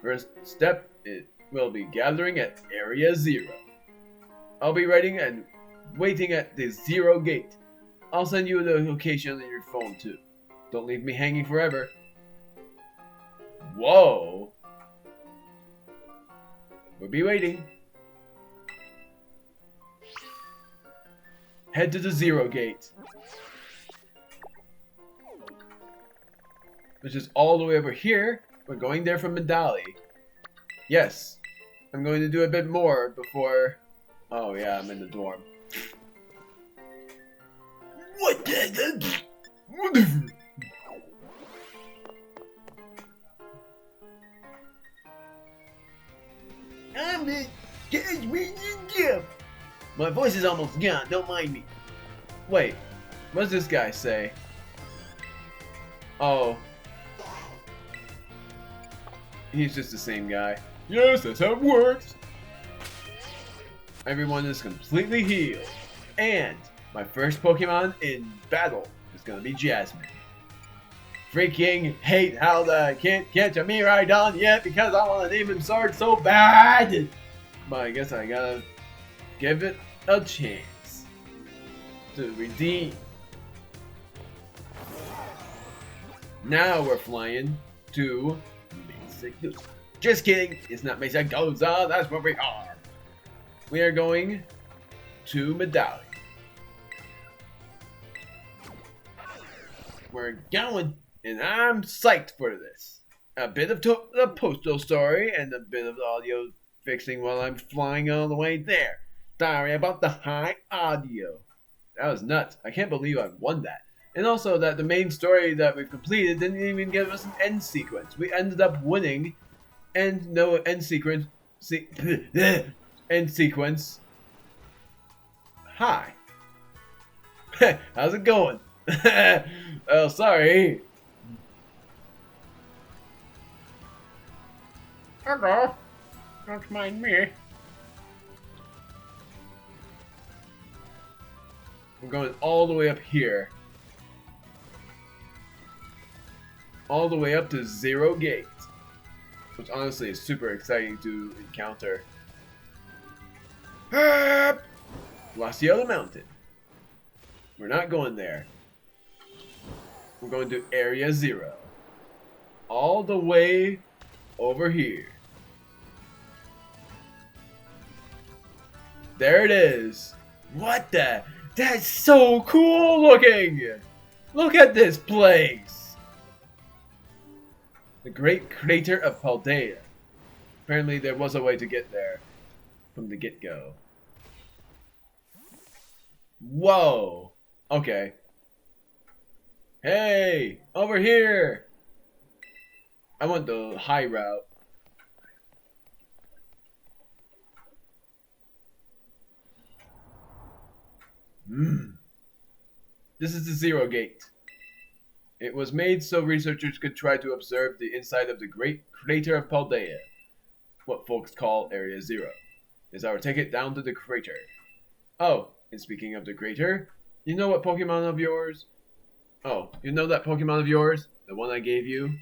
First step, it will be gathering at Area 0. I'll be waiting and waiting at the 0 gate. I'll send you the location on your phone too. Don't leave me hanging forever. Whoa! We'll be waiting. Head to the 0 gate, which is all the way over here. We're going there from Medali. Yes, I'm going to do a bit more before... Oh yeah, I'm in the dorm. What the... I'm the gift. My voice is almost gone, don't mind me. Wait, what does this guy say? Oh. He's just the same guy. Yes, that's how it works. Everyone is completely healed. And my first Pokemon in battle is gonna be Jasmine. Freaking hate how I can't catch a Miraidon yet because I want to name him Sword so bad. But I guess I gotta give it a chance to redeem. Now we're flying to Mexico. Just kidding, it's not Mexico, that's where we are. We are going to Medali. We're going, and I'm psyched for this. A bit of the postal story and a bit of audio fixing while I'm flying all the way there. Sorry about the high audio. That was nuts. I can't believe I won that. And also that the main story that we've completed didn't even give us an end sequence. We ended up winning and no end sequence. End sequence. Hi. How's it going? Oh, sorry. Hello. Don't mind me. I'm going all the way up here. All the way up to 0 gate. Which honestly is super exciting to encounter. Glacial Mountain. We're not going there. We're going to Area 0. All the way over here. There it is. What the? That's so cool looking! Look at this place! The Great Crater of Paldea. Apparently there was a way to get there from the get-go. Whoa! Okay. Hey! Over here! I want the high route. This is the 0 gate. It was made so researchers could try to observe the inside of the Great Crater of Paldea, what folks call Area 0. Is our ticket down to the crater. Oh, and speaking of the crater, you know what Pokemon of yours? Oh, you know that Pokemon of yours? The one I gave you?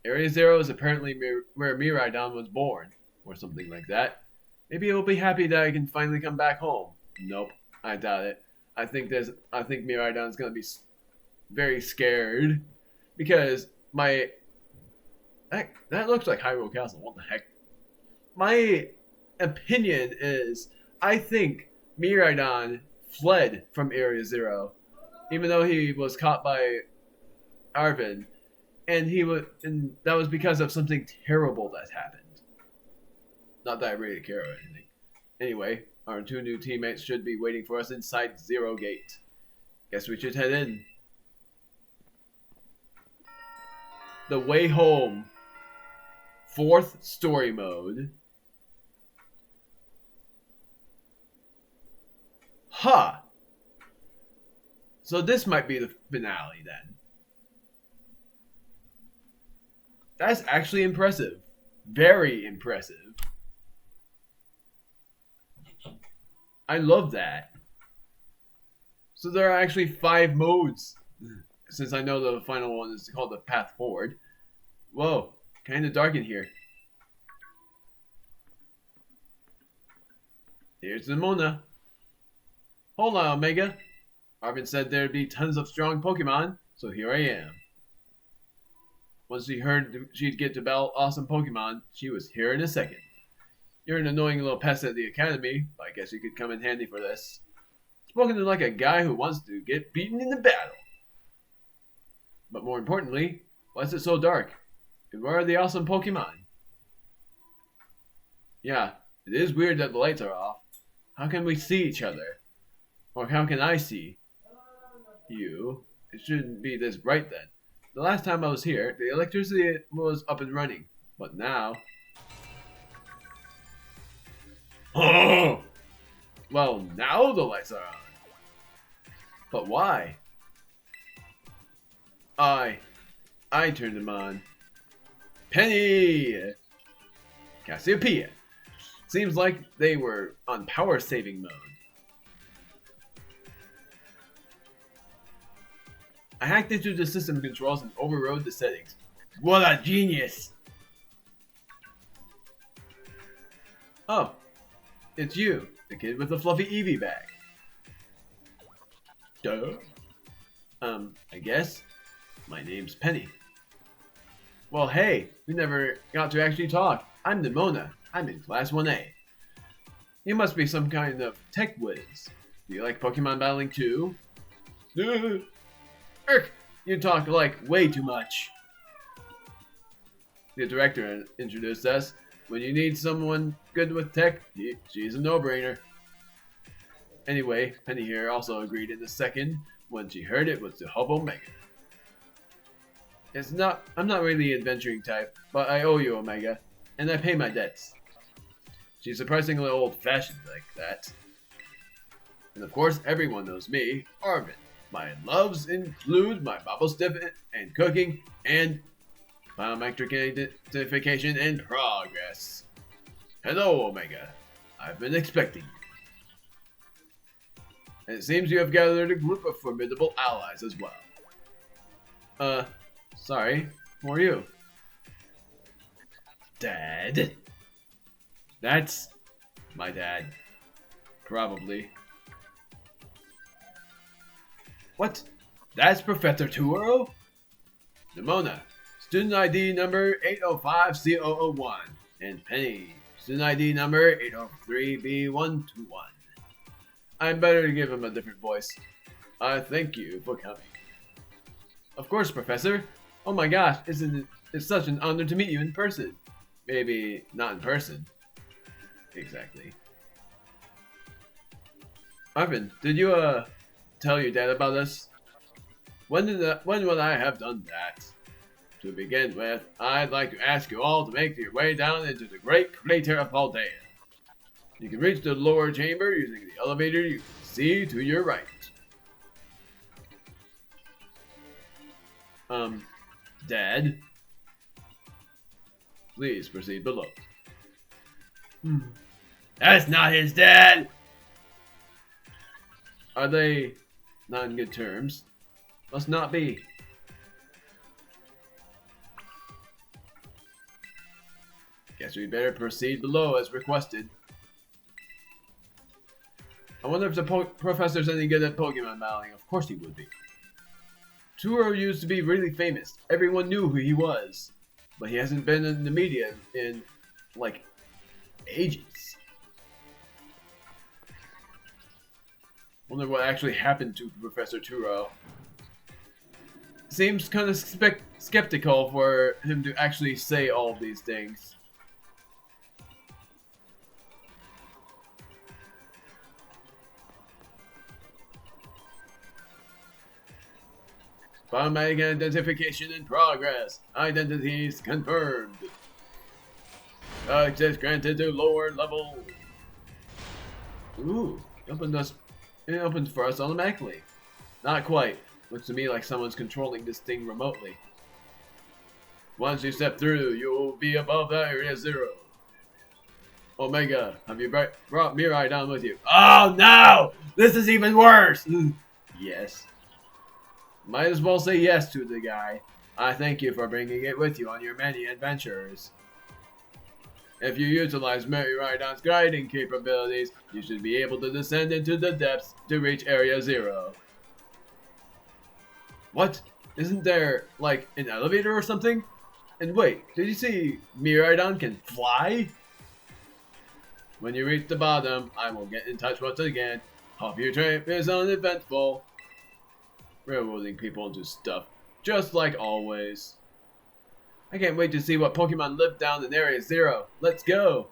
Area 0 is apparently where Miraidon was born, or something like that. Maybe it'll be happy that I can finally come back home. Nope, I doubt it. I think Miraidon's gonna be very scared because that looks like Hyrule Castle. What the heck? My opinion is I think Miraidon fled from Area 0, even though he was caught by Arvin, and that was because of something terrible that happened. Not that I really care or anything. Anyway, our 2 new teammates should be waiting for us inside 0 gate. Guess we should head in. The Way Home. 4th story mode. Huh. So this might be the finale then. That's actually impressive. Very impressive. I love that. So there are actually 5 modes. Since I know the final one is called the Path Forward. Whoa, kind of dark in here. Here's the Mona. Hold on, Omega. Arvin said there'd be tons of strong Pokemon, so here I am. Once she heard she'd get to battle awesome Pokemon, she was here in a second. You're an annoying little pest at the academy, but I guess you could come in handy for this. Spoken to like a guy who wants to get beaten in the battle. But more importantly, why is it so dark? And where are the awesome Pokemon? Yeah, it is weird that the lights are off. How can we see each other? Or how can I see you? It shouldn't be this bright then. The last time I was here, the electricity was up and running. But now... Oh! Well, now the lights are on. But why? I turned them on. Penny! Cassiopeia. Seems like they were on power saving mode. I hacked into the system controls and overrode the settings. What a genius! Oh, it's you, the kid with the fluffy Eevee bag. Duh. I guess. My name's Penny. Well, hey, we never got to actually talk. I'm Nimona. I'm in Class 1A. You must be some kind of tech whiz. Do you like Pokemon battling too? You talk like way too much. The director introduced us. When you need someone good with tech, she's a no-brainer. Anyway, Penny here also agreed in a second when she heard it was to help Omega. I'm not really an adventuring type, but I owe you, Omega, and I pay my debts. She's surprisingly old-fashioned like that. And of course, everyone knows me, Arvin. My loves include my bubble stiff and cooking and biometric identification and progress. Hello, Omega. I've been expecting you. And it seems you have gathered a group of formidable allies as well. Sorry, who are you? Dad? That's my dad. Probably. What? That's Professor Turo? Nimona, student ID number 805C001. And Penny, student ID number 803B121. I'm better to give him a different voice. Thank you for coming. Of course, Professor. Oh my gosh, it's such an honor to meet you in person. Maybe not in person. Exactly. Arvin, did you, tell your dad about us? When would I have done that? To begin with, I'd like to ask you all to make your way down into the great crater of Paldea. You can reach the lower chamber using the elevator you can see to your right. Dad? Please proceed below. That's not his dad! Are they not in good terms? Must not be. Guess we better proceed below as requested. I wonder if the professor's any good at Pokemon battling. Of course he would be. Turo used to be really famous. Everyone knew who he was. But he hasn't been in the media in, like, ages. Wonder what actually happened to Professor Turo. Seems kind of skeptical for him to actually say all of these things. Biometric identification in progress. Identities confirmed. Access granted to lower level. Ooh, it opened for us automatically. Not quite. Looks to me like someone's controlling this thing remotely. Once you step through, you will be above that area 0. Omega, have you brought Mirai down with you? Oh no! This is even worse! Yes. Might as well say yes to the guy. I thank you for bringing it with you on your many adventures. If you utilize Meridon's gliding capabilities, you should be able to descend into the depths to reach Area Zero. What? Isn't there, like, an elevator or something? And wait, did you see Miridon can fly? When you reach the bottom, I will get in touch once again. Hope your trip is uneventful. Railroading people into stuff, just like always. I can't wait to see what Pokemon live down in Area Zero. Let's go!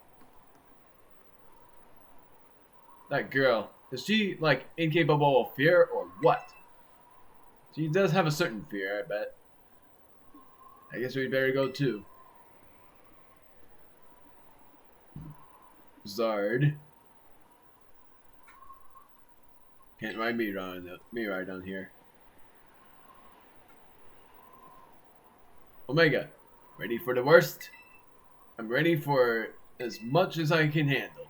That girl, is she, like, incapable of fear or what? She does have a certain fear, I bet. I guess we'd better go too. Zard. Can't ride Mirai down here. Omega, ready for the worst? I'm ready for as much as I can handle.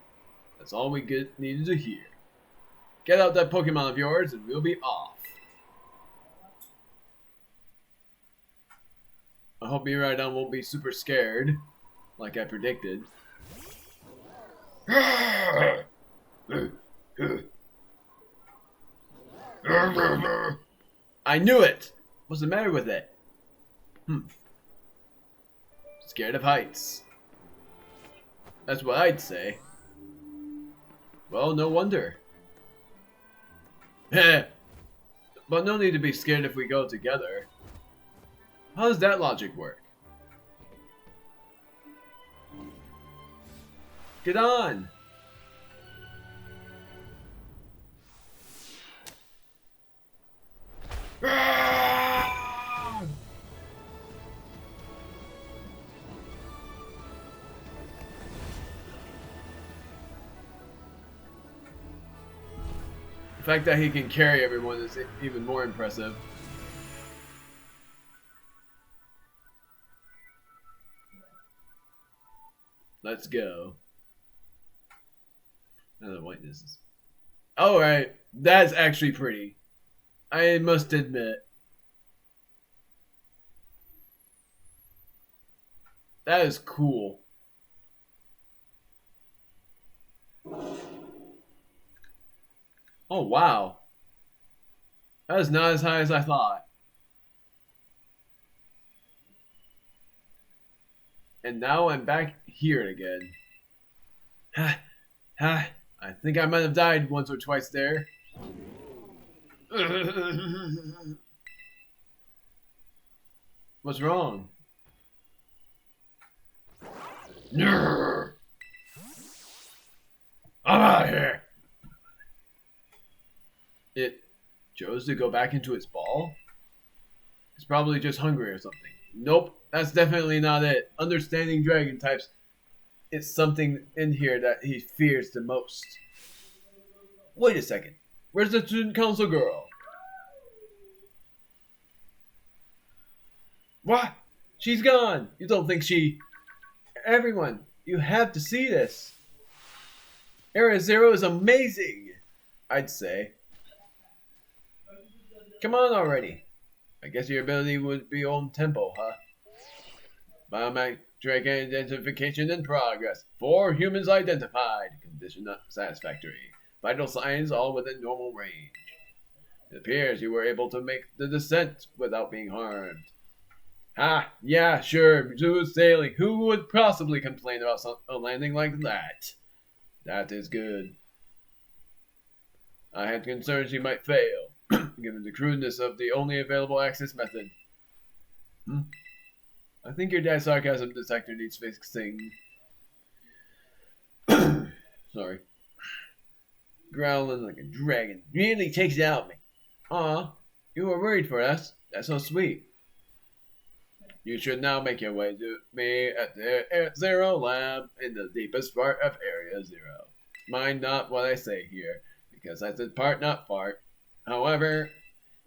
That's all we needed to hear. Get out that Pokemon of yours and we'll be off. I hope Miraidon won't be super scared, like I predicted. I knew it! What's the matter with it? Scared of heights. That's what I'd say. Well, no wonder. But no need to be scared if we go together. How does that logic work? Get on! The fact that he can carry everyone is even more impressive. Let's go. Oh, the whiteness is... Alright, that's actually pretty. I must admit. That is cool. Oh, wow. That is not as high as I thought. And now I'm back here again. I think I might have died once or twice there. What's wrong? I'm out of here. It chose to go back into its ball? It's probably just hungry or something. Nope, that's definitely not it. Understanding dragon types, it's something in here that he fears the most. Wait a second. Where's the student council girl? What? She's gone. You don't think she... Everyone, you have to see this. Area Zero is amazing, I'd say. Come on already. I guess your ability would be on tempo, huh? Biometric identification in progress. 4 humans identified. Condition not satisfactory. Vital signs all within normal range. It appears you were able to make the descent without being harmed. Yeah, sure, smooth sailing. Who would possibly complain about a landing like that? That is good. I had concerns you might fail, given the crudeness of the only available access method. I think your dad's sarcasm detector needs fixing. Sorry. Growling like a dragon really takes it out of me. Aw, you were worried for us. That's so sweet. You should now make your way to me at the Zero Lab in the deepest part of Area Zero. Mind not what I say here, because I said part not fart. However,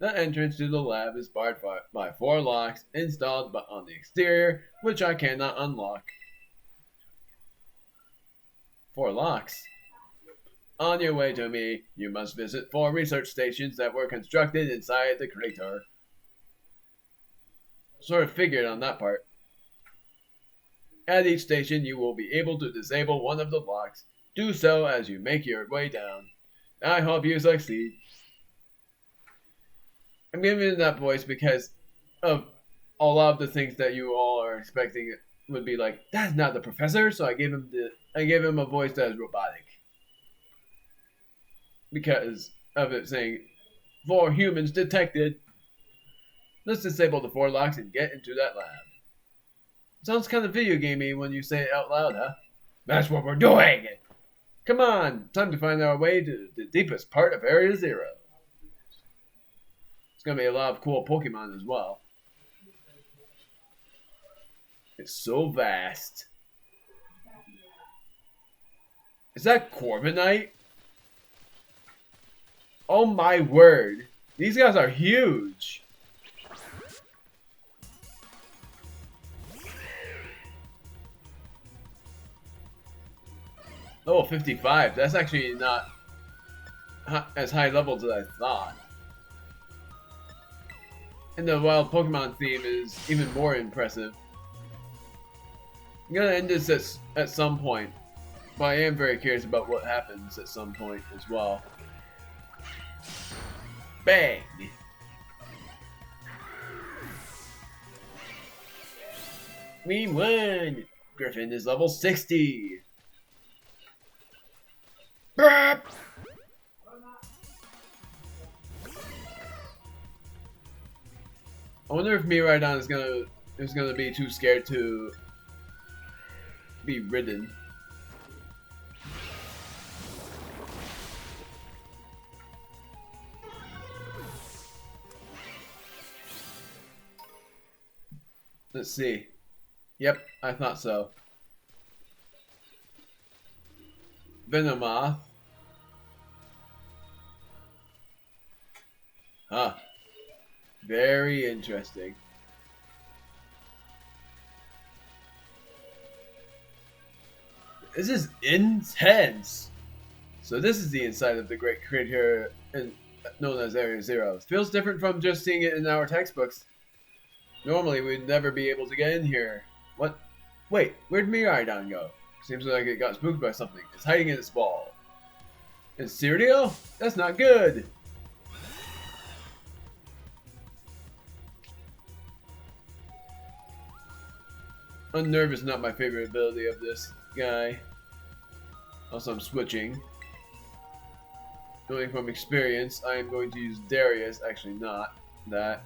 the entrance to the lab is barred by 4 locks installed on the exterior, which I cannot unlock. 4 locks? On your way to me, you must visit 4 research stations that were constructed inside the crater. Sort of figured on that part. At each station, you will be able to disable one of the locks. Do so as you make your way down. I hope you succeed. I'm giving that voice because of a lot of the things that you all are expecting would be like, that's not the professor, so I gave him a voice that is robotic. Because of it saying 4 humans detected. Let's disable the 4 locks and get into that lab. Sounds kind of video gamey when you say it out loud, huh? That's what we're doing! Come on, time to find our way to the deepest part of Area Zero. It's gonna be a lot of cool Pokemon as well. It's so vast. Is that Corviknight? Oh my word. These guys are huge. Level 55. That's actually not as high levels as I thought. And the wild Pokemon theme is even more impressive. I'm gonna end this at some point, but I am very curious about what happens at some point as well. Bang! We won! Griffin is level 60! Burp! I wonder if Miraidon is gonna be too scared to be ridden. Let's see. Yep, I thought so. Venomoth. Huh. Very interesting. This is intense. So this is the inside of the great crater known as Area Zero. It feels different from just seeing it in our textbooks. Normally we'd never be able to get in here. What? Wait, where'd Miraidon go? Seems like it got spooked by something. It's hiding in its ball. And cereal? That's not good. Unnerve is not my favorite ability of this guy. Also, I'm switching. Knowing from experience, I am going to use Darius. Actually, not that.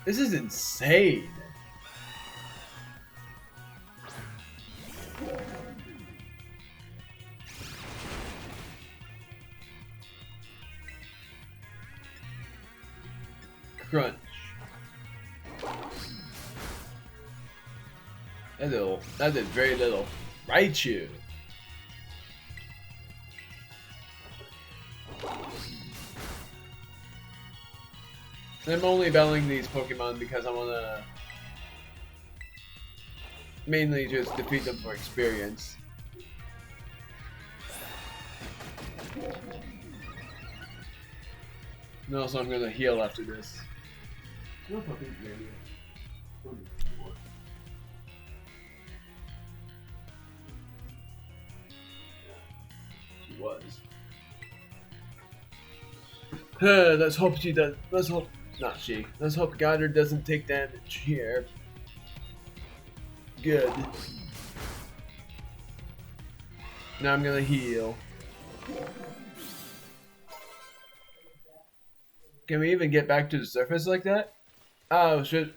This is insane. Crunch. That did very little. Raichu. I'm only battling these Pokemon because I want to mainly just defeat them for experience. And also I'm going to heal after this. She was. Let's hope she does. Let's hope. Not she. Let's hope Goddard doesn't take damage here. Good. Now I'm gonna heal. Can we even get back to the surface like that? Oh, should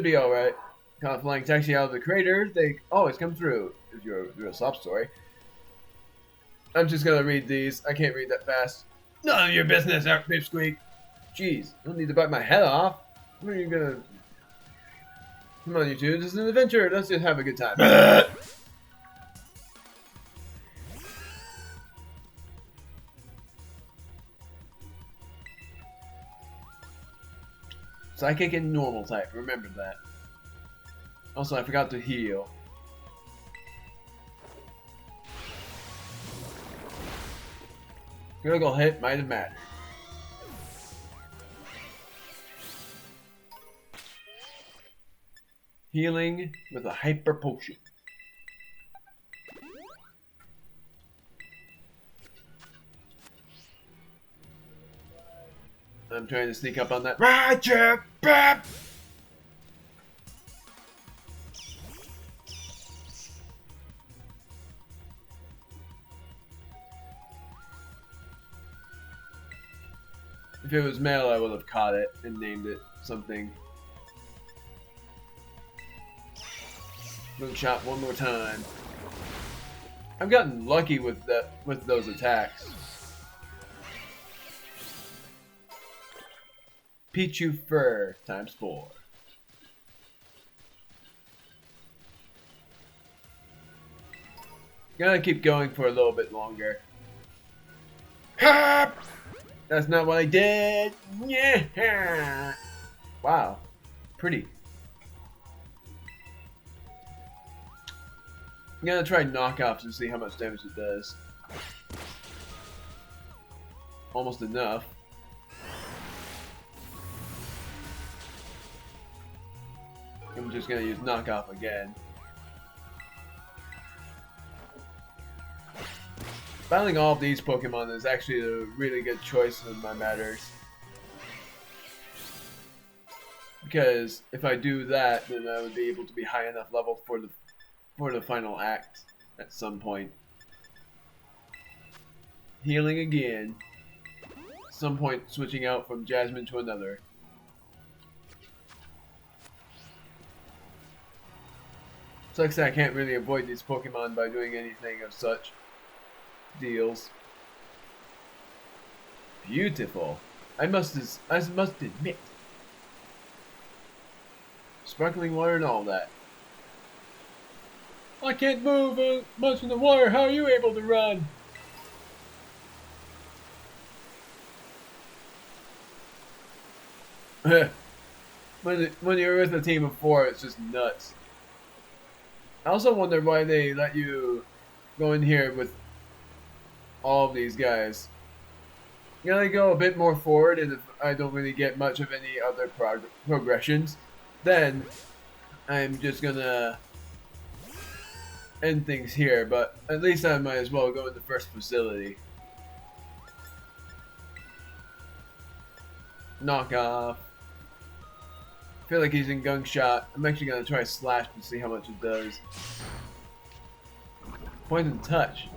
be alright. Kind of flying taxi out of the crater. They always come through if you're a real sob story. I'm just gonna read these. I can't read that fast. None of your business, Pipsqueak. Jeez, you don't need to bite my head off. When are you gonna... Come on, you two. This is an adventure. Let's just have a good time. Psychic and normal type. Remember that. Also, I forgot to heal. Critical hit might have mattered. Healing with a hyper potion. I'm trying to sneak up on that. Roger! Bap! If it was male, I would have caught it and named it something. Moon shot one more time. I've gotten lucky with those attacks. Pichu Fur times 4. Gotta keep going for a little bit longer. Ha! That's not what I did. Yeah. Wow. Pretty. I'm gonna try knockoffs and see how much damage it does. Almost enough. I'm just gonna use knockoff again. Battling all of these Pokemon is actually a really good choice in my matters. Because if I do that, then I would be able to be high enough level for the final act at some point. Healing again. At some point switching out from Jasmine to another. Sucks that I can't really avoid these Pokemon by doing anything of such deals. Beautiful. I must admit. Sparkling water and all that. I can't move much in the water. How are you able to run? when you're with a team of 4, it's just nuts. I also wonder why they let you go in here with all of these guys. You gotta go a bit more forward, and if I don't really get much of any other progressions, then I'm just gonna end things here, but at least I might as well go in the first facility. Knock off. I feel like he's in gung shot. I'm actually gonna try slash to see how much it does. Poison touch.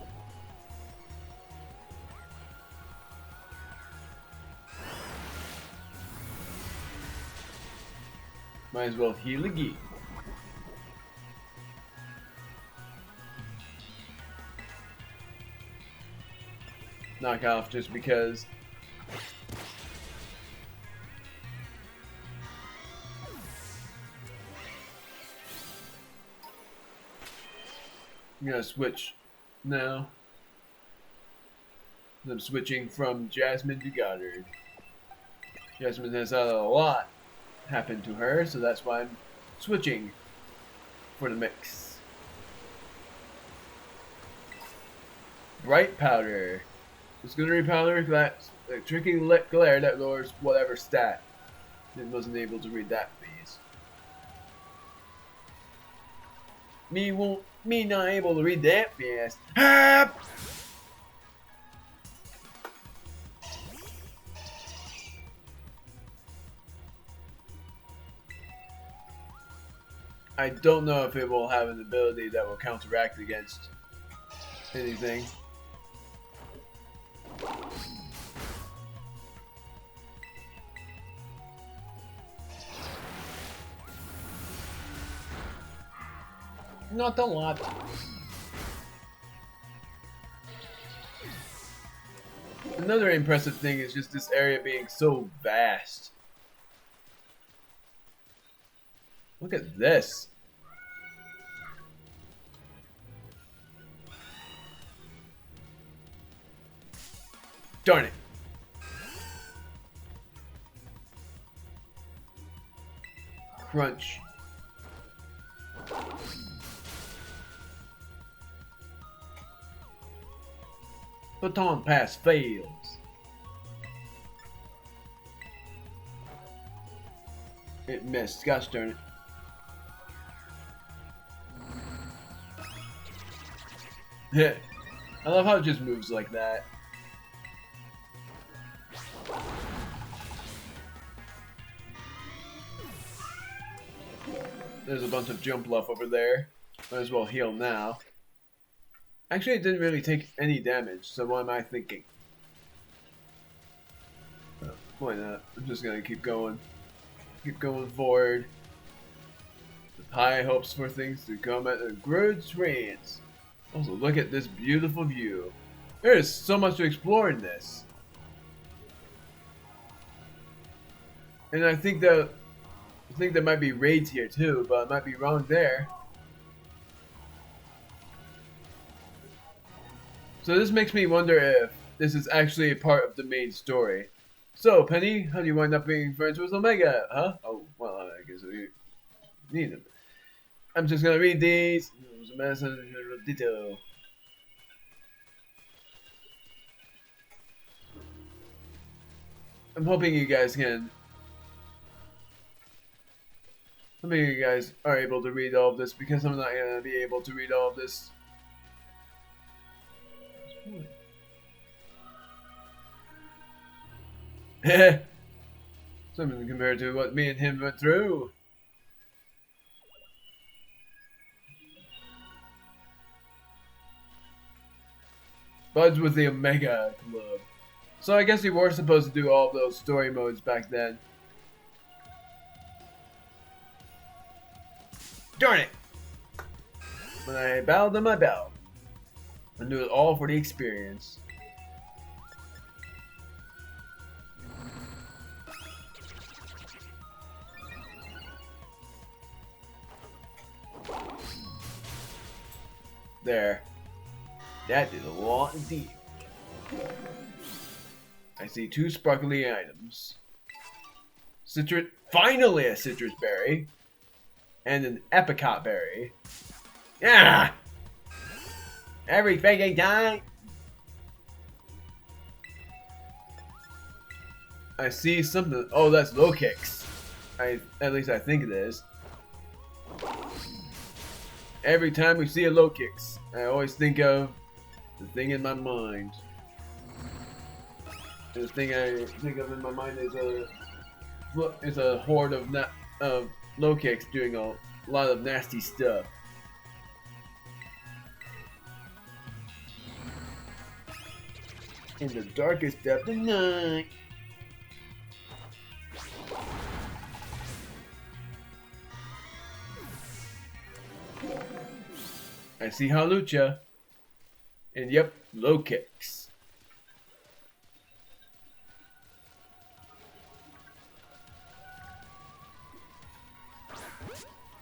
Might as well heal again. Knock off just because. I'm gonna switch now. I'm switching from Jasmine to Goddard. Jasmine has had a lot happen to her, so that's why I'm switching for the mix. Bright Powder. Auxiliary Powder, that's a tricky glare that lowers whatever stat. It wasn't able to read that, please. Me not able to read that fast. Ah! I don't know if it will have an ability that will counteract against anything. Not a lot. Another impressive thing is just this area being so vast. Look at this. Darn it. Crunch. Baton pass fails. It missed. Gosh darn it. I love how it just moves like that. There's a bunch of jump left over there. Might as well heal now. Actually, it didn't really take any damage, so what am I thinking? Why not? I'm just gonna keep going. Keep going forward. With high hopes for things to come at a good trance. Also, look at this beautiful view. There is so much to explore in this. And I think there might be raids here too, but I might be wrong there. So this makes me wonder if this is actually a part of the main story. So, Penny, how do you wind up being friends with Omega? Huh? Oh, well, I guess we need them. I'm just gonna read these. Ditto. I'm hoping you guys are able to read all of this because I'm not gonna be able to read all of this. Something compared to what me and him went through. Buds with the Omega Club. So I guess we were supposed to do all of those story modes back then. Darn it! When I bowed them, I bowed. I do it all for the experience. There. That did a lot indeed. I see 2 sparkly items. Citrus, finally a citrus berry. And an apricot berry. Yeah! Every freaking time! I see something. Oh, that's low kicks. At least I think it is. Every time we see a low kicks, I always think of the thing in my mind. And the thing I think of in my mind is a horde of low kicks doing a lot of nasty stuff. In the darkest depth of night. I see Halucha. And yep, low kicks.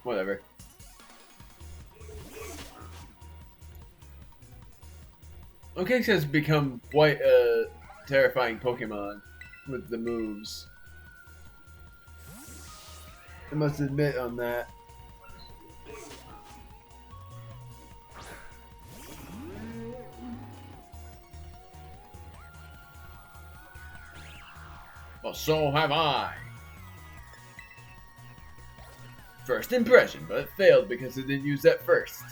Whatever. Low kicks has become quite a terrifying Pokemon with the moves. I must admit on that. Well, so have I. First impression, but it failed because it didn't use that first.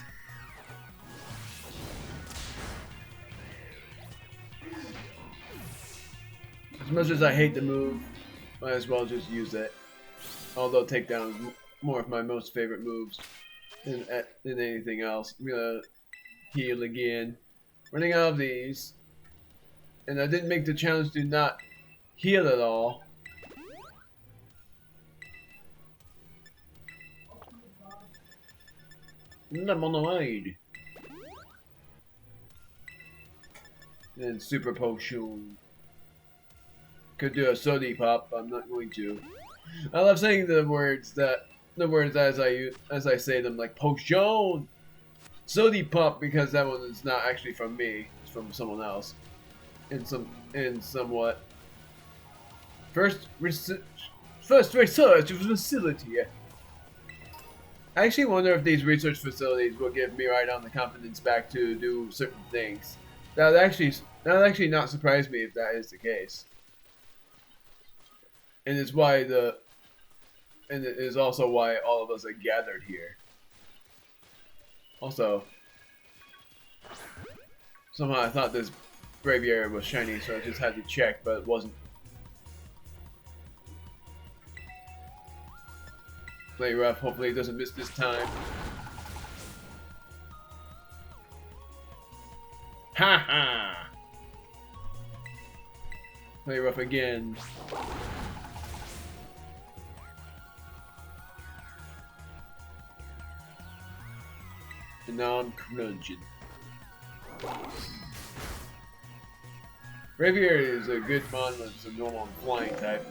As much as I hate the move, might as well just use it. Although takedown is more of my most favorite moves than anything else. I'm gonna heal again. Running out of these. And I didn't make the challenge to not heal at all. Lemonade. And super potion. Could do a sody pop, but I'm not going to. I love saying the words as I say them, like potion, sody pop, because that one is not actually from me; it's from someone else. Somewhat. First research facility. I actually wonder if these research facilities will give Miraidon the confidence back to do certain things. That would actually not surprise me if that is the case. And it's why the And it is also why all of us are gathered here. Also, somehow I thought this braviary was shiny, so I just had to check, but it wasn't. Play rough, hopefully he doesn't miss this time. Ha ha! Play rough again. And now I'm crunching. Braviary is a good mon that's a normal flying type.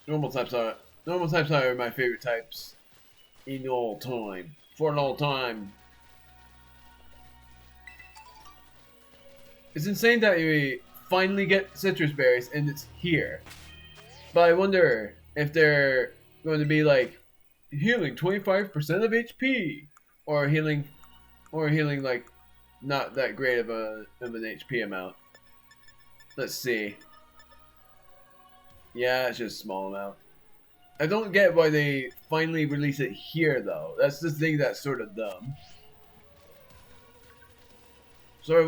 Normal types are my favorite types in all time. For an all time. It's insane that we finally get citrus berries and it's here. But I wonder if they're going to be like healing 25% of HP or healing like not that great of an HP amount. Let's see. Yeah, it's just a small amount. I don't get why they finally release it here though. That's the thing that's sort of dumb. Sort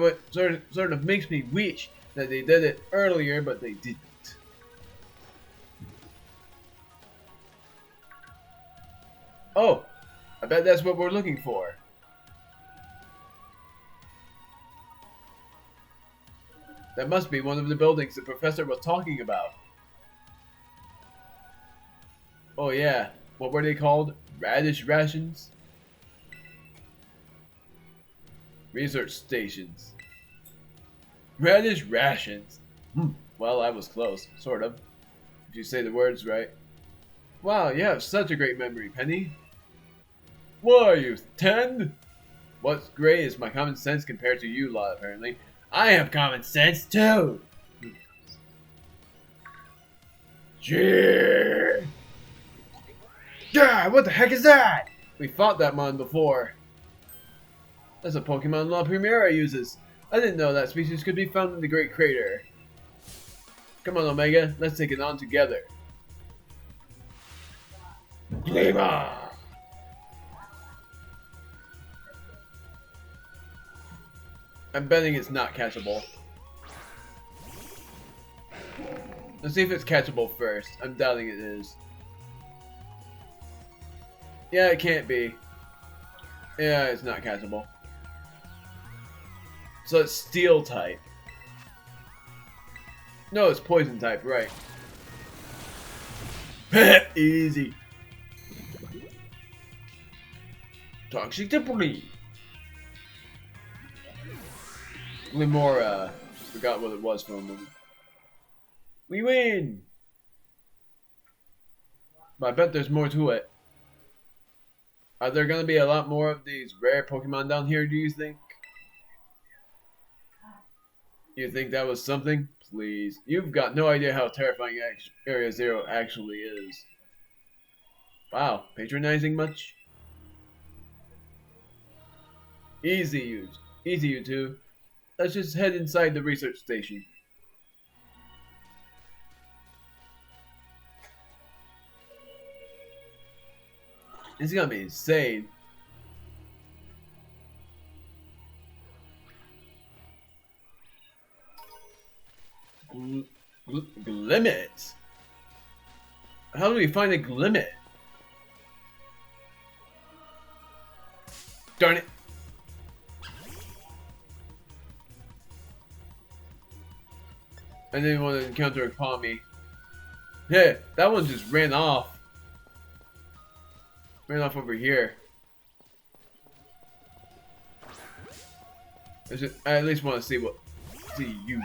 of makes me wish that they did it earlier, but they didn't. Oh, I bet that's what we're looking for. That must be one of the buildings the professor was talking about. Oh yeah, what were they called? Radish rations? Research stations. Radish rations. Well, I was close, sort of. If you say the words right. Wow, you have such a great memory, Penny. What are you, 10? What's great is my common sense compared to you lot, apparently. I have common sense, too! Gee! Yeah, what the heck is that? We fought that mon before. That's a Pokemon La Primera uses. I didn't know that species could be found in the Great Crater. Come on, Omega, let's take it on together. Glima! I'm betting it's not catchable. Let's see if it's catchable first. I'm doubting it is. Yeah, it can't be. Yeah, it's not catchable. So it's steel type. No, it's poison type, right. Easy. Toxic debris. Glimora. Forgot what it was for a moment. We win! But I bet there's more to it. Are there gonna be a lot more of these rare Pokemon down here, do you think? You think that was something? Please. You've got no idea how terrifying Area Zero actually is. Wow, patronizing much? Easy, you two. Let's just head inside the research station. It's gonna be insane. Glimmet? How do we find a Glimmet? Darn it. I didn't want to encounter a Palmy. Yeah, that one just ran off. Ran off over here. I at least want to see you.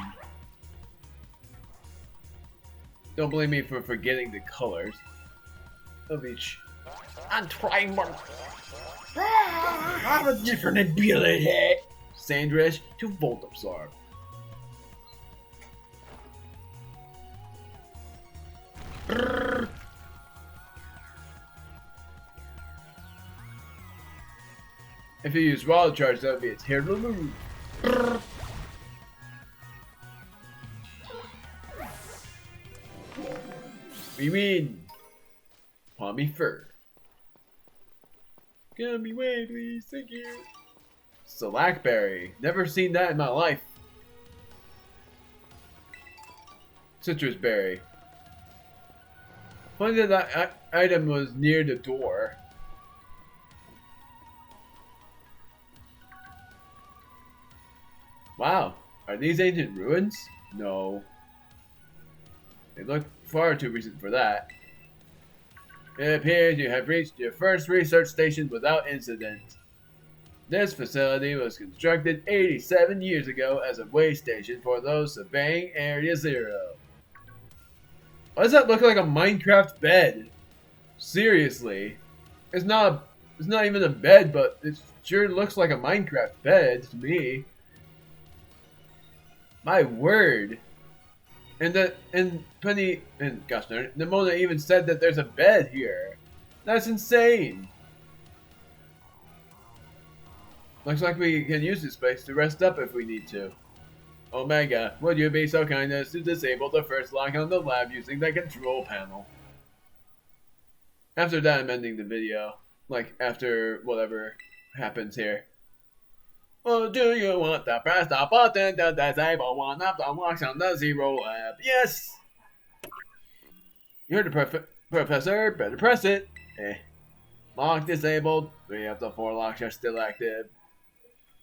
Don't blame me for forgetting the colors of each. I'm trying more. I have a different ability. Sandrush to Volt Absorb. If you use Wild Charge, that would be a terrible move. We win. Palmy fur. Come me way, please. Thank you. Slackberry. Never seen that in my life. Citrus berry. Funny that item was near the door. Wow. Are these ancient ruins? No. They look far too recent for that. It appears you have reached your first research station without incident. This facility was constructed 87 years ago as a way station for those surveying Area Zero. Why does that look like a Minecraft bed? Seriously. It's not even a bed, but it sure looks like a Minecraft bed to me. My word. And Penny and gosh darn it, Nimona even said that there's a bed here. That's insane. Looks like we can use this place to rest up if we need to. Omega, would you be so kind as to disable the first lock on the lab using the control panel? After that, I'm ending the video. Like, after whatever happens here. Well, do you want to press the button to disable one of the locks on the Zero Lab? Yes! You're the professor, better press it. Lock disabled. 3 of the 4 locks are still active.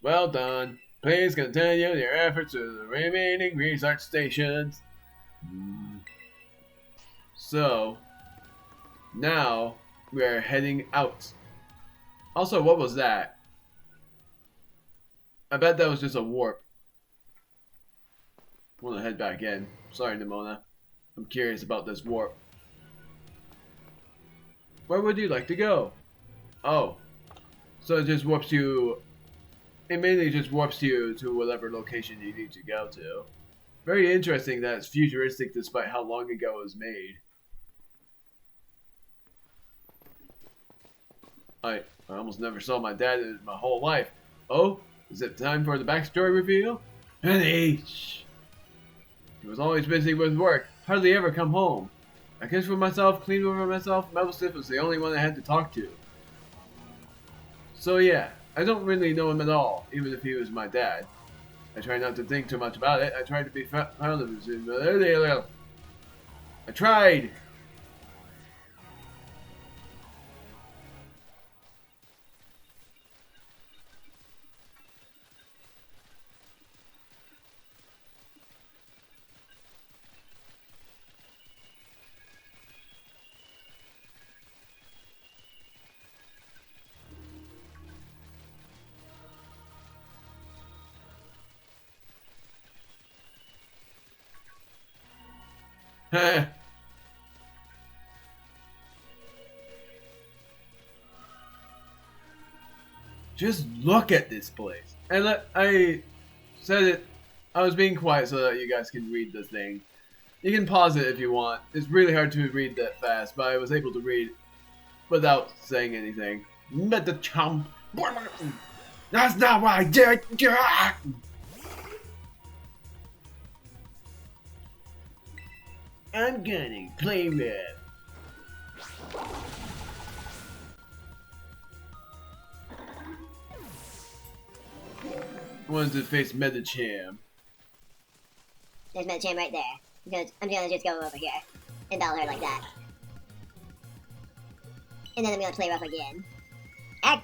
Well done. Please continue your efforts to the remaining research stations. So, now we're heading out. Also, what was that? I bet that was just a warp. I want to head back in. Sorry, Nimona. I'm curious about this warp. Where would you like to go? Oh. So it just warps you... It mainly just warps you to whatever location you need to go to. Very interesting that it's futuristic despite how long ago it was made. I almost never saw my dad in my whole life. Oh? Is it time for the backstory reveal? Penny! He was always busy with work, hardly ever come home. I guess for myself, cleaned over myself, Metalstiff was the only one I had to talk to. So yeah, I don't really know him at all, even if he was my dad. I try not to think too much about it, I try to be proud of him. I tried! Just look at this place. And I said it, I was being quiet so that you guys can read the thing. You can pause it if you want. It's really hard to read that fast, but I was able to read without saying anything. Met the chump. That's not what I did. I'm gonna play with. I wanted to face Medicham. There's Medicham right there. I'm gonna just go over here and battle her like that. And then I'm gonna play rough again.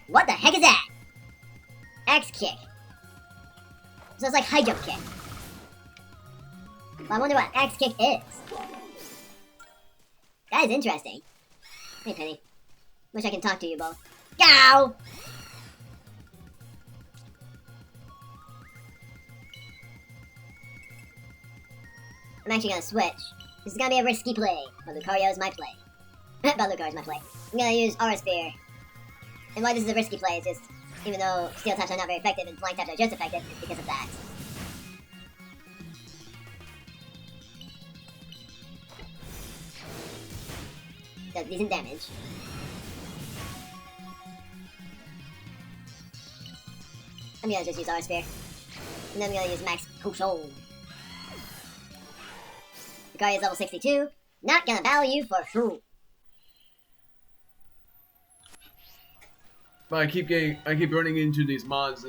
What the heck is that? X kick. So it's like high jump kick. Well, I wonder what X kick is. That is interesting. Hey, Penny. Wish I could talk to you both. Go! I'm actually gonna switch. This is gonna be a risky play, but Lucario is my play. But Lucario is my play. I'm gonna use Aura Sphere. And why this is a risky play is just, even though Steel types are not very effective and Flying types are just effective, it's because of that. Does decent damage. I'm gonna just use Aura Sphere. And then I'm gonna use Max Potion. Lucario is level 62. Not gonna battle you for sure. But I keep running into these mons,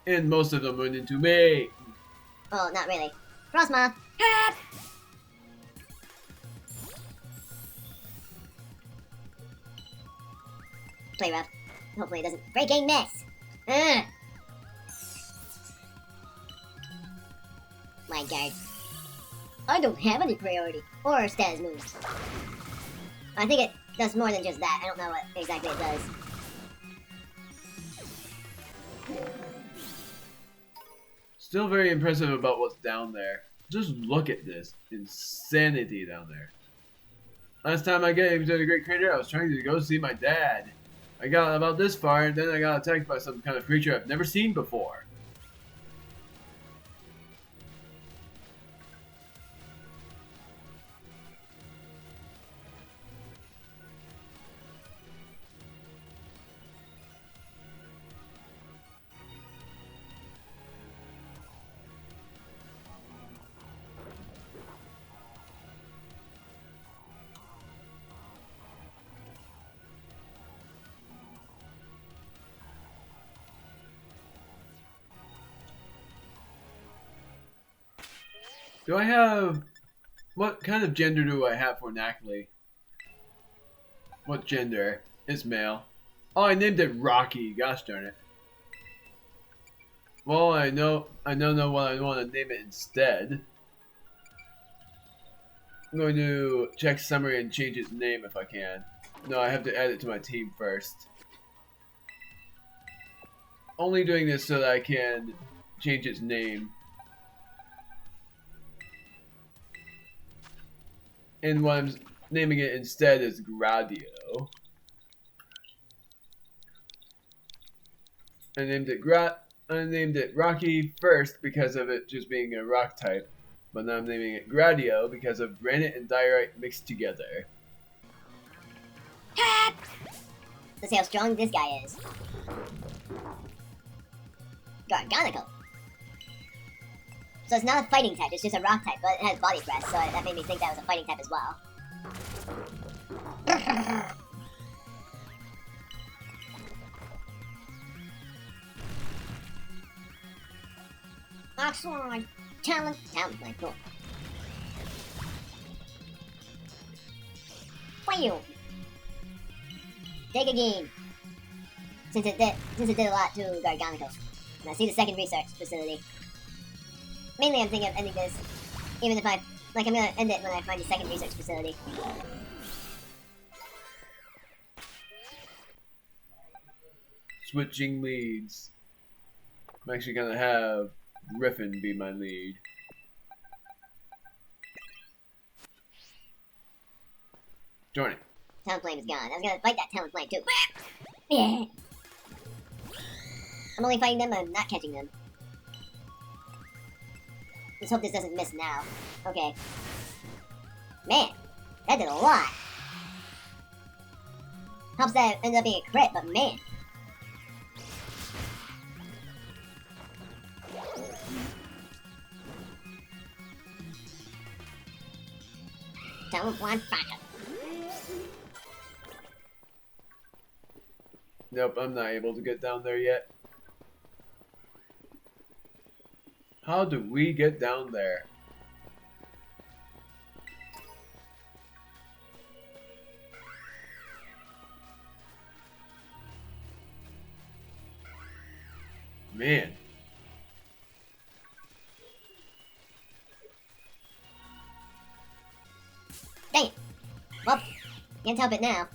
and most of them run into me. Oh, not really. Frostma. Play rough. Hopefully it doesn't freaking miss. Ugh. My guard. I don't have any priority or status moves. I think it does more than just that. I don't know what exactly it does. Still very impressive about what's down there. Just look at this insanity down there. Last time I came to the Great Crater, I was trying to go see my dad. I got about this far, and then I got attacked by some kind of creature I've never seen before. Do I have... What kind of gender do I have for Nackley? What gender? It's male. Oh, I named it Rocky. Gosh darn it. Well, I don't know what I want to name it instead. I'm going to check summary and change its name if I can. No, I have to add it to my team first. Only doing this so that I can change its name. And what I'm naming it instead is Gradio. I named it Rocky first because of it just being a rock type, but now I'm naming it Gradio because of granite and diorite mixed together. Let's see how strong this guy is. Gargonical. So it's not a fighting type, it's just a rock type, but it has body press, so that made me think that was a fighting type as well. Oxlord! Talent play, cool. Wow! Take a game. Since it did a lot to Gargonical. Now see the second research facility. Mainly I'm thinking of ending this, even if I'm gonna end it when I find the second research facility. Switching leads. I'm actually gonna have Griffin be my lead. Joining. Talon Flame is gone. I was gonna fight that Talon Flame too. Yeah. I'm only fighting them, I'm not catching them. Let's hope this doesn't miss now. Okay. Man, that did a lot. Helps that it ended up being a crit, but man. Talon Flame Fire. Nope, I'm not able to get down there yet. How do we get down there? Man. Dang it. Well, can't help it now.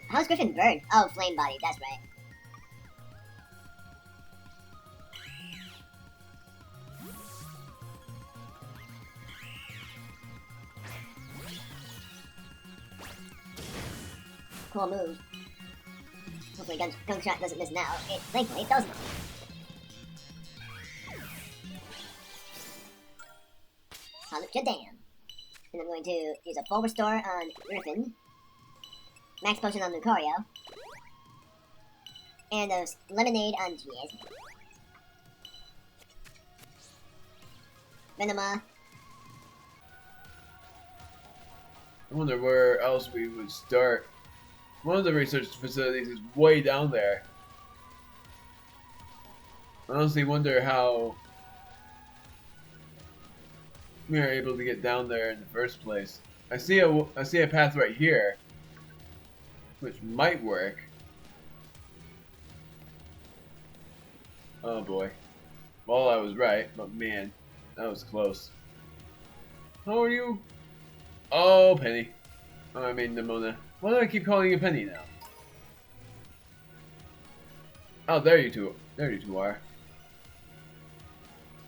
How's Griffin burned? Oh, flame body, that's right. Cool move. Hopefully gunshot doesn't miss now. Thankfully it doesn't. Jadam. And I'm going to use a full restore on Griffin. Max potion on Lucario. And a lemonade on Jasmine. Venema. I wonder where else we would start. One of the research facilities is way down there. I honestly wonder how we are able to get down there in the first place. I see a path right here, which might work. Oh boy. Well, I was right, but man, that was close. How are you? Oh, Penny. Oh, I mean Nimona. Why do I keep calling you Penny now? Oh, there you two. There you two are.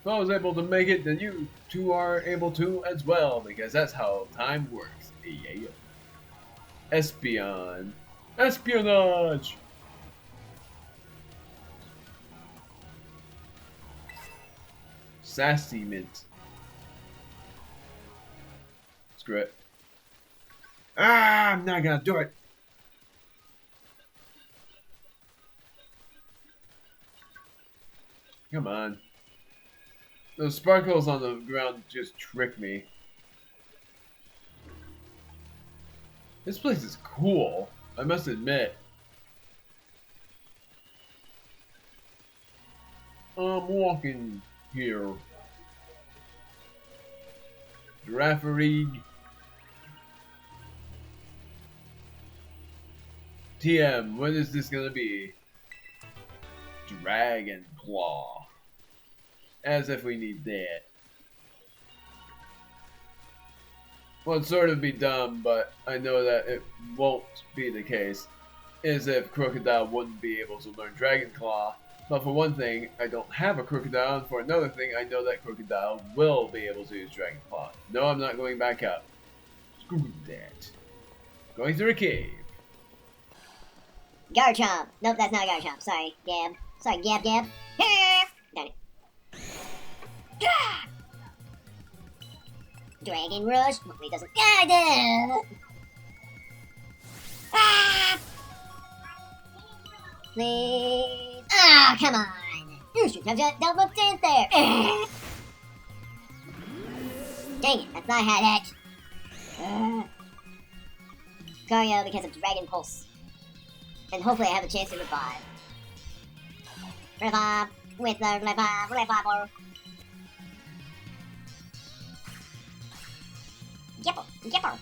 If I was able to make it, then you two are able to as well, because that's how time works. Yeah. Espion. Espionage! Sassy mint. Screw it. Ah, I'm not gonna do it. Come on. Those sparkles on the ground just trick me. This place is cool, I must admit. I'm walking here. Giraffe. TM, what is this gonna be? Dragon Claw. As if we need that. Well, it'd sort of be dumb, but I know that it won't be the case. As if Crocodile wouldn't be able to learn Dragon Claw. But for one thing, I don't have a Crocodile, and for another thing, I know that Crocodile will be able to use Dragon Claw. No, I'm not going back up. Screw that. Going through a cave. Garchomp. Nope, that's not Garchomp. Sorry, Gab. Sorry, Gab. Darn it. Dragon Rush. Hopefully it doesn't. Ah! Please. Ah, come on. You should have just double dance there. Dang it, that's not how that. Cario because of Dragon Pulse. And hopefully I have a chance to revive. Revive with the revival. Gipple. I'm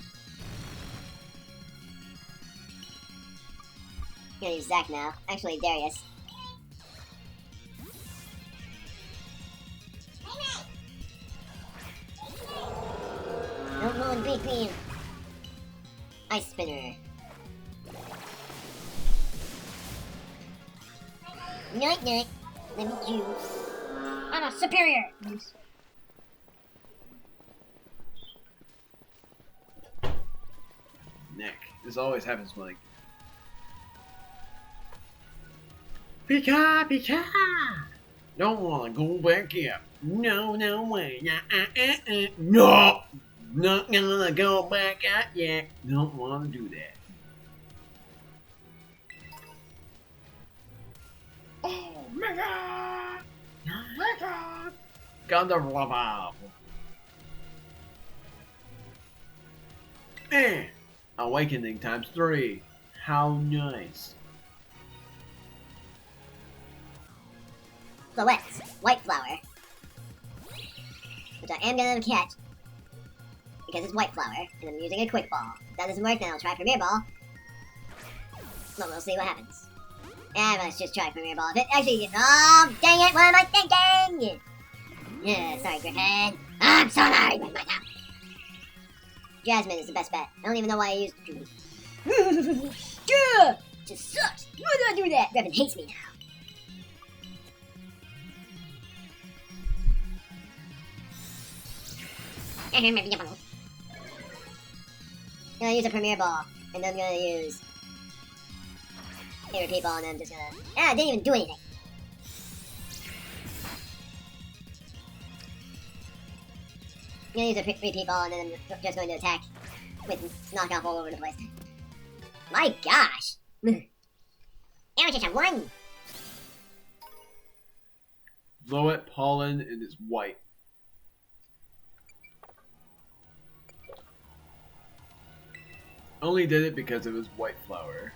gonna use Zac now. Actually, Darius. Don't go and beat me. Ice Spinner. Night. Let me juice. I'm a superior. Nick. This always happens when Pika! Don't wanna go back up. No way. No! Not gonna go back out yet. Don't wanna do that. Oh, Mega! Gotta revive. Awakening times 3. How nice. Floettes, White Flower. Which I am gonna catch. Because it's White Flower, and I'm using a Quick Ball. If that doesn't work, then I'll try Premier Ball. Well, we'll see what happens. And let's just try Premier Ball. If it actually oh, dang it, what am I thinking? Yeah, sorry, Griffin. I'm so annoyed with myself. Jasmine is the best bet. I don't even know why I used Judy. Just sucks. Why did I do that? Griffin hates me now. I'm gonna use a Premier Ball, and then I'm gonna use a Repeat Ball, and then I'm just gonna... I didn't even do anything. I'm gonna use a Repeat Ball, and then I'm just going to attack with knockoff all over the place. My gosh! That was just a 1! Blow-it, pollen, and it's white. Only did it because it was white flower.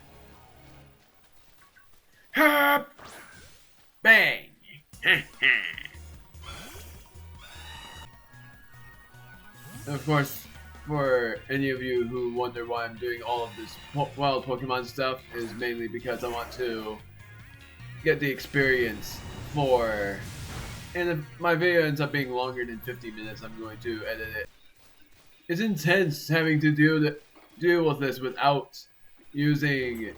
Hop! Bang! And of course, for any of you who wonder why I'm doing all of this wild Pokemon stuff, is mainly because I want to get the experience for. And if my video ends up being longer than 50 minutes, I'm going to edit it. It's intense having to deal with this without using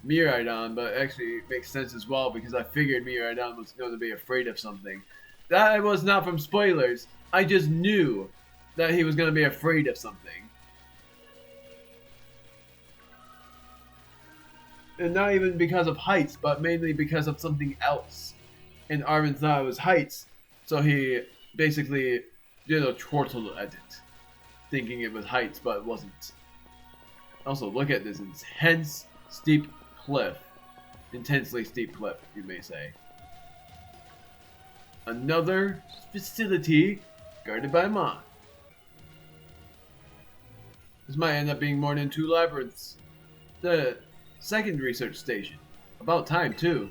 Miraidon, but actually it makes sense as well because I figured Miraidon was going to be afraid of something. That was not from spoilers. I just knew that he was going to be afraid of something. And not even because of heights, but mainly because of something else. And Armin thought it was heights, so he basically did a chortle at it, thinking it was heights, but it wasn't. Also, look at this intense, steep cliff. Intensely steep cliff, you may say. Another facility guarded by Mon. This might end up being more than 2 labyrinths. The second research station. About time, too.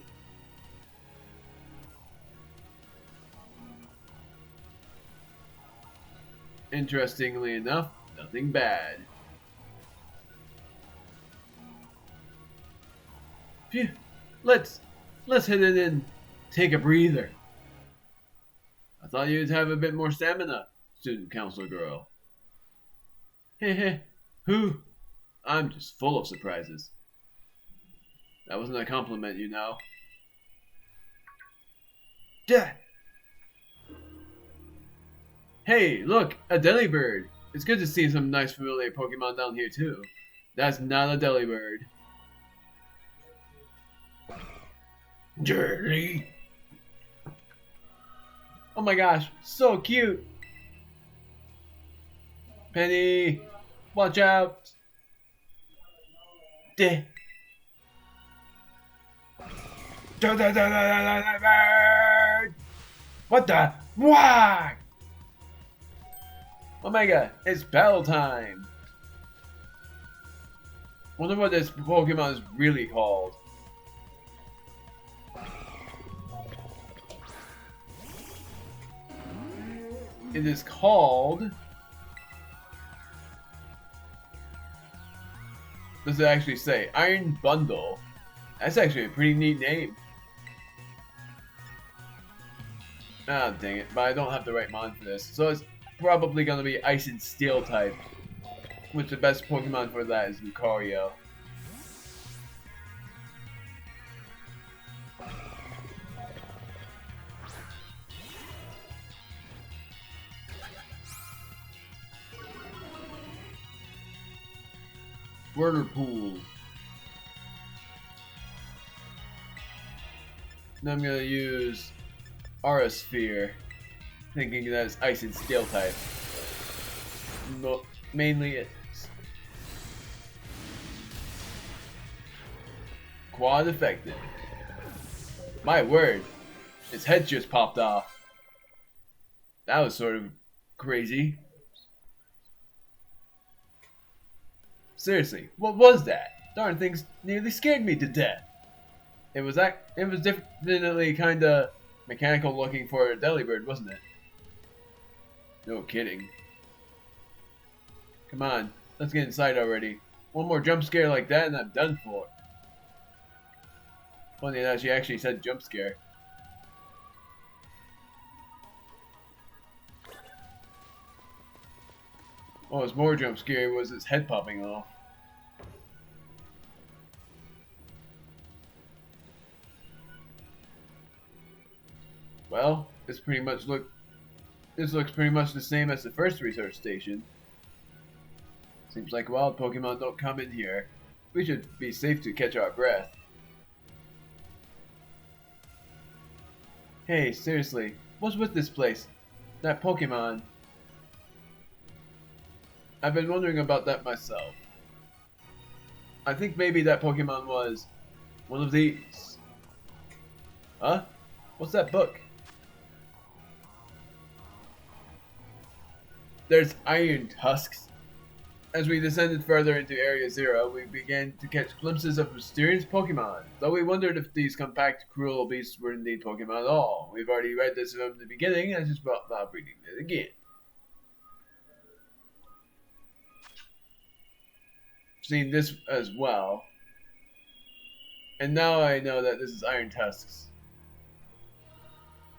Interestingly enough, nothing bad. Phew. Let's hit it and take a breather. I thought you'd have a bit more stamina, student council girl. Heh. Who? I'm just full of surprises. That wasn't a compliment, you know. Duh. Hey, look, a Delibird. It's good to see some nice familiar Pokemon down here too. That's not a Delibird. Jerry. Oh my gosh, so cute. Penny, watch out. Duh. What the? Why? Oh my god, it's battle time! Wonder what this Pokemon is really called. It is called... Does it actually say? Iron Bundle. That's actually a pretty neat name. Ah, dang it. But I don't have the right mon for this. So it's probably going to be Ice and Steel type. Which the best Pokemon for that is Lucario. Whirlpool. Then I'm going to use Aura Sphere. Thinking that it's Ice and Steel type. Mainly it is. Quad effective. My word. Its head just popped off. That was sort of crazy. Seriously, what was that? Darn things nearly scared me to death. It was definitely kinda mechanical looking for a Delibird, wasn't it? No kidding. Come on, let's get inside already. One more jump scare like that and I'm done for. Funny enough, she actually said jump scare. What was more jump scary was his head popping off. Well, this looks pretty much the same as the first research station. Seems like wild Pokemon don't come in here. We should be safe to catch our breath. Hey, seriously, what's with this place? That Pokemon. I've been wondering about that myself. I think maybe that Pokemon was one of these. Huh? What's that book? There's iron tusks. As we descended further into Area Zero, we began to catch glimpses of mysterious Pokemon, though we wondered if these compact, cruel beasts were indeed Pokemon at all. We've already read this from the beginning, I just thought of reading it again. Seen this as well, and now I know that this is Iron Tusks.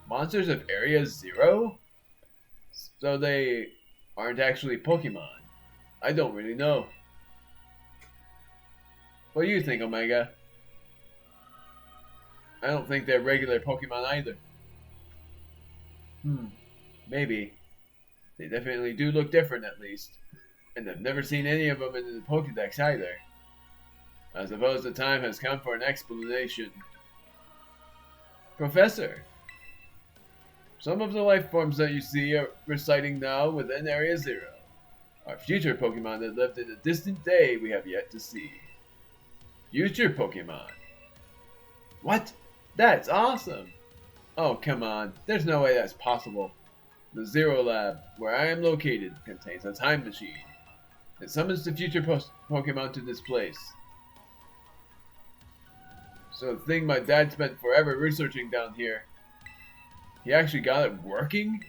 Monsters of Area Zero? So they aren't actually Pokemon. I don't really know. What do you think, Omega? I don't think they're regular Pokemon either. Maybe. They definitely do look different at least. And I've never seen any of them in the Pokédex either. I suppose the time has come for an explanation. Professor, some of the life forms that you see are residing now within Area Zero are future Pokemon that lived in a distant day we have yet to see. Future Pokemon? What? That's awesome! Oh, come on. There's no way that's possible. The Zero Lab, where I am located, contains a time machine. It summons the future Pokemon to this place. So the thing my dad spent forever researching down here, he actually got it working?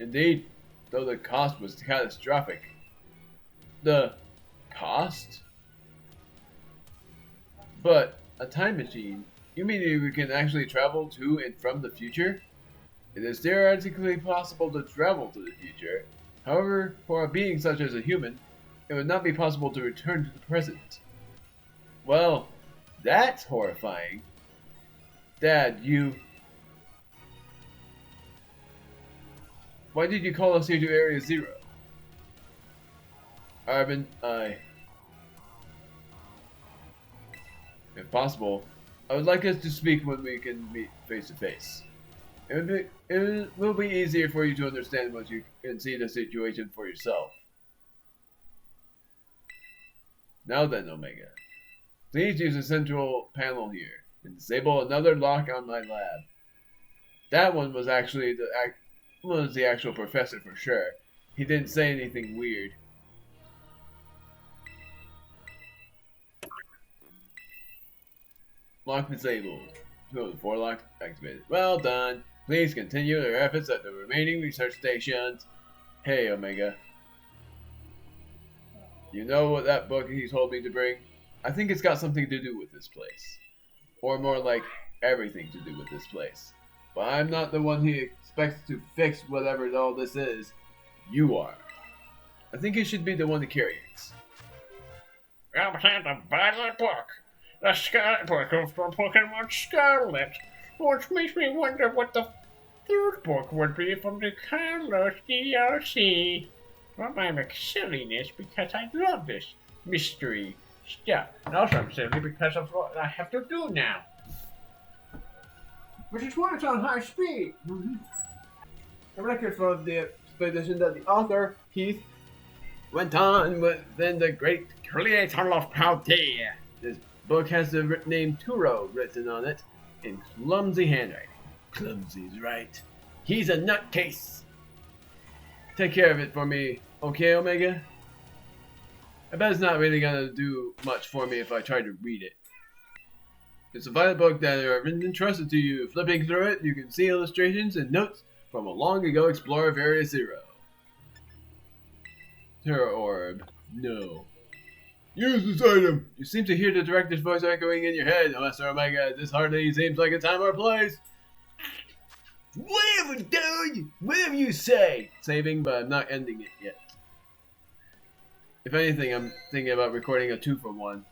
Indeed, though the cost was catastrophic. The cost? But a time machine? You mean we can actually travel to and from the future? It is theoretically possible to travel to the future. However, for a being such as a human, it would not be possible to return to the present. Well, that's horrifying. Dad, why did you call us here to Area Zero? Arvin, if possible, I would like us to speak when we can meet face to face. It will be easier for you to understand once you can see the situation for yourself. Now then, Omega. Please use the central panel here and disable another lock on my lab. That one was actually the actual professor for sure. He didn't say anything weird. Lock disabled. 2 of the 4 locks activated. Well done. Please continue your efforts at the remaining research stations. Hey, Omega. You know what that book he told me to bring? I think it's got something to do with this place. Or more like, everything to do with this place. But I'm not the one he expects to fix whatever all this is. You are. I think you should be the one to carry it. I'm at the Violet book. The Scarlet book of Pokemon Scarlet. Which makes me wonder what the third book would be from the Carlos DLC. Well, I'm a silliness because I love this mystery stuff. And also I'm silly because of what I have to do now. Which is why it's on high speed. A record for the expedition that the author, Keith, went on within the great creator of Paldea. This book has the name Turo written on it in clumsy handwriting. Clumsy's right. He's a nutcase. Take care of it for me, okay, Omega? I bet it's not really gonna do much for me if I try to read it. It's a Violet book that are entrusted to you. Flipping through it, you can see illustrations and notes from a long ago explorer of Area Zero. Terra Orb. No. Use this item! You seem to hear the director's voice echoing in your head. Oh, Master Omega, this hardly seems like a time or place. Whatever, dude! Whatever you say! Saving, but I'm not ending it yet. If anything, I'm thinking about recording a 2-for-1.